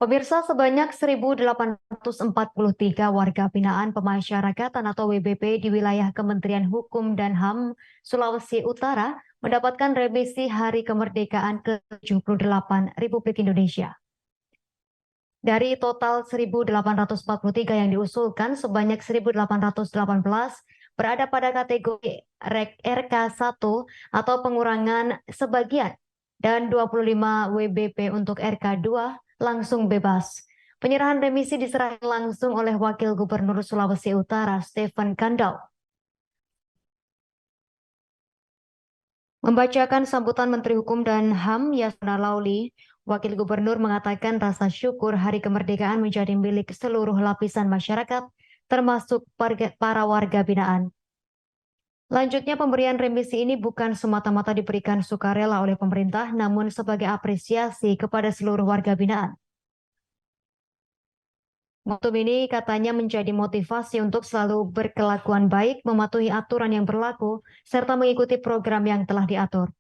Pemirsa, sebanyak 1.843 warga binaan pemasyarakatan atau WBP di wilayah Kementerian Hukum dan HAM Sulawesi Utara mendapatkan remisi Hari Kemerdekaan ke-78 Republik Indonesia. Dari total 1.843 yang diusulkan, sebanyak 1.818 berada pada kategori RK1 atau pengurangan sebagian dan 25 WBP untuk RK2 langsung bebas. Penyerahan remisi diserahkan langsung oleh Wakil Gubernur Sulawesi Utara, Stephen Kandau. Membacakan sambutan Menteri Hukum dan HAM Yasona Lauli, Wakil Gubernur mengatakan rasa syukur Hari Kemerdekaan menjadi milik seluruh lapisan masyarakat, termasuk para warga binaan. Lanjutnya, pemberian remisi ini bukan semata-mata diberikan sukarela oleh pemerintah, namun sebagai apresiasi kepada seluruh warga binaan. Momentum ini katanya menjadi motivasi untuk selalu berkelakuan baik, mematuhi aturan yang berlaku, serta mengikuti program yang telah diatur.